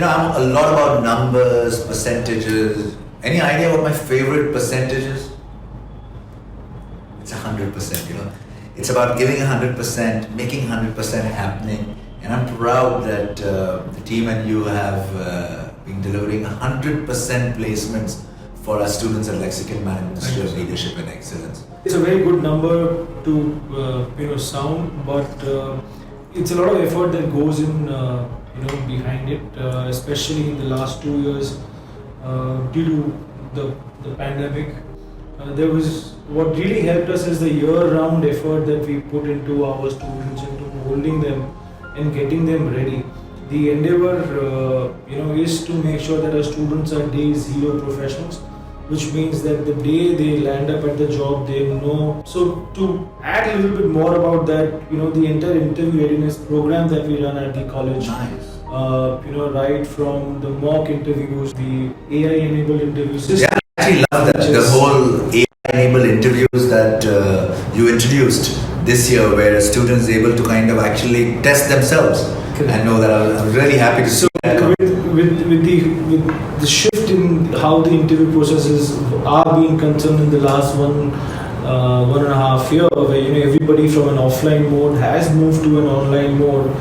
I'm a lot about numbers, percentages. Any idea what my favorite percentage is? It's 100%. It's about giving 100%, making 100% happening. And I'm proud that the team and you have been delivering 100% placements for our students at Lexicon MILE Ministry of Leadership and Excellence. It's a very good number to sound, but it's a lot of effort that goes in behind it, especially in the last 2 years due to the pandemic. There was what really helped us is the year-round effort that we put into our students, into holding them and getting them ready. The endeavor, is to make sure that our students are day zero professionals, which means that the day they land up at the job, they know. So to add a little bit more about that, the entire interview readiness program that we run at the college. Nice. Right from the mock interviews, the AI-enabled interviews. Yeah, I actually love that. The whole AI-enabled interviews that you introduced this year, where a student is able to kind of actually test themselves. Correct. I know that. I'm really happy to see that. With the shift in how the interview processes are being concerned in the last 1.5 years, where everybody from an offline mode has moved to an online mode.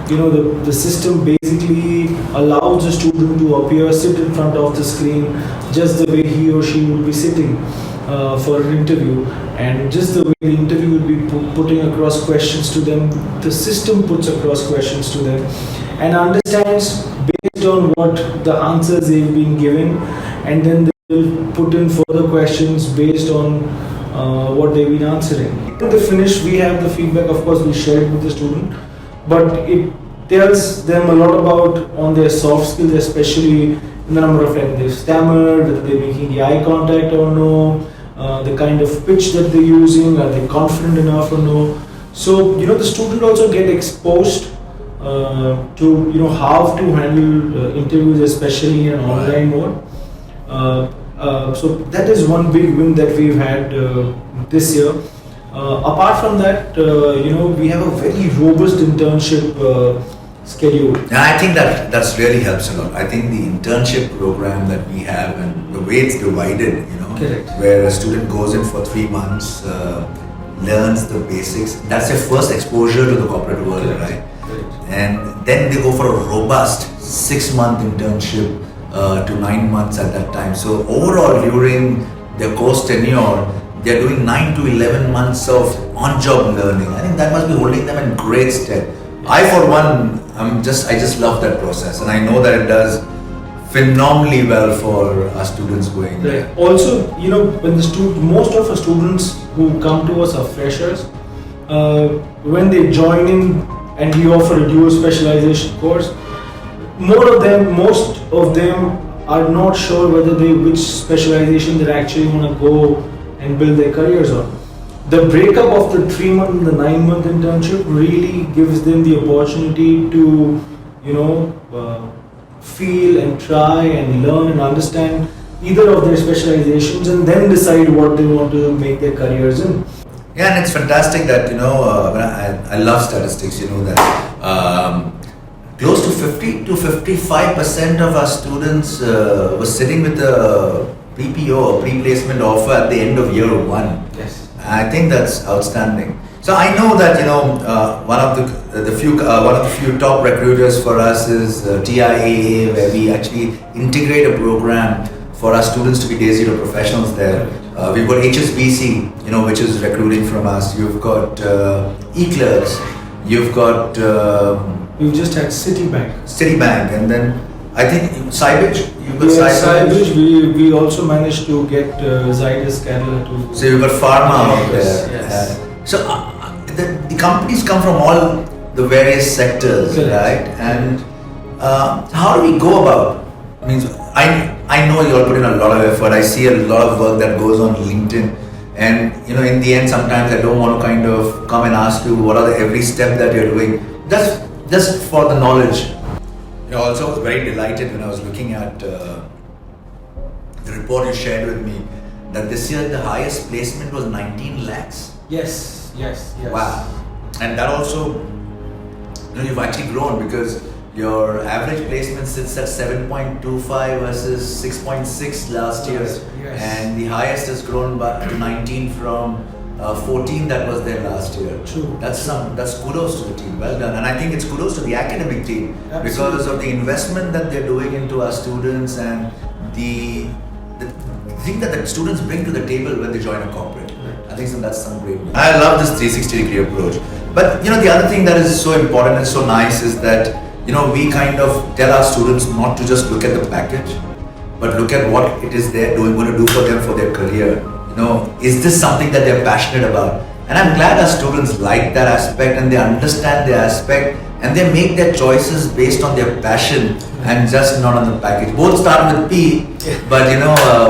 The system basically allows the student to appear, sit in front of the screen, just the way he or she would be sitting for an interview, and just the way the interview would be putting across questions to them, the system puts across questions to them and understands based on what the answers they've been given, and then they will put in further questions based on what they've been answering. In the finish, we have the feedback, of course, we share it with the student, but it tells them a lot about on their soft skills, especially in the number of times they've stammered, whether they're making the eye contact or no, the kind of pitch that they're using, are they confident enough or no. So, the student also get exposed to, how to handle interviews, especially in an online mode. So that is one big win that we've had this year. Apart from that, we have a very robust internship schedule. And I think that's really helps a lot. I think the internship program that we have and the way it's divided, Correct. where a student goes in for 3 months, learns the basics. That's their first exposure to the corporate world, Correct. right? Correct. And then they go for a robust 6-month internship to 9 months at that time. So overall, during their course tenure, they're doing 9 to 11 months of on-job learning. I think that must be holding them in great stead. I, for one, I just love that process, and I know that it does phenomenally well for our students going there. Right. Also, when most of our students who come to us are freshers, when they join in and we offer a dual specialization course, most of them are not sure which specialization they actually want to go and build their careers on. The breakup of the 3-month and the 9-month internship really gives them the opportunity to, feel and try and learn and understand either of their specializations and then decide what they want to make their careers in. Yeah, and it's fantastic that, I love statistics, that close to 50 to 55% of our students were sitting with a PPO or pre-placement offer at the end of year 1. Yes. I think that's outstanding. So I know that one of the few top recruiters for us is TIAA, where we actually integrate a program for our students to be day zero professionals there. We've got HSBC, which is recruiting from us. You've got eClerks. You've got. We've just had Citibank, and then I think Cybridge. You've got Cybridge. We also managed to get Zydus Canada too. So you've got pharma out there. Yes. So the companies come from all the various sectors, Correct. right? And how do we go about? I know you all put in a lot of effort. I see a lot of work that goes on LinkedIn, and in the end, sometimes I don't want to kind of come and ask you what are every step that you're doing. Just for the knowledge. Also very delighted when I was looking at the report you shared with me that this year the highest placement was 19 lakhs. Yes. Wow. And that also, you've actually grown because Your average placement sits at 7.25 versus 6.6 last year, Yes. and the highest has grown back to 19 from 14 that was there last year. True. That's kudos to the team. Well done, and I think it's kudos to the academic team Absolutely. because of the investment that they're doing into our students and the thing that the students bring to the table when they join a corporate. I think that's some great. I love this 360-degree approach. But the other thing that is so important and so nice is that we kind of tell our students not to just look at the package, but look at what it is they're going to do for them for their career. Is this something that they're passionate about? And I'm glad our students like that aspect and they understand the aspect and they make their choices based on their passion and just not on the package. Both start with P, but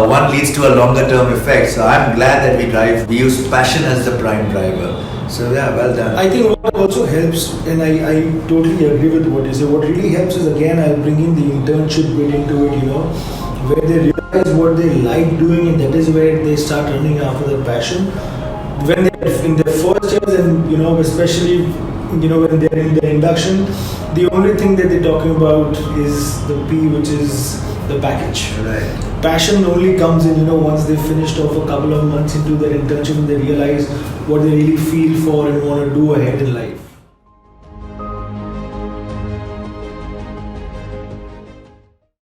one leads to a longer term effect. So I'm glad that we use passion as the prime driver. So yeah, well done. I think what also helps, and I totally agree with what you say, what really helps is, again, I'll bring in the internship bit into it, where they realize what they like doing, and that is where they start running after their passion. When they're in their first years, and especially when they're in their induction, the only thing that they're talking about is the P, which is the package. Right. Passion only comes in, once they've finished off a couple of months into their internship and they realize what they really feel for and want to do ahead in life.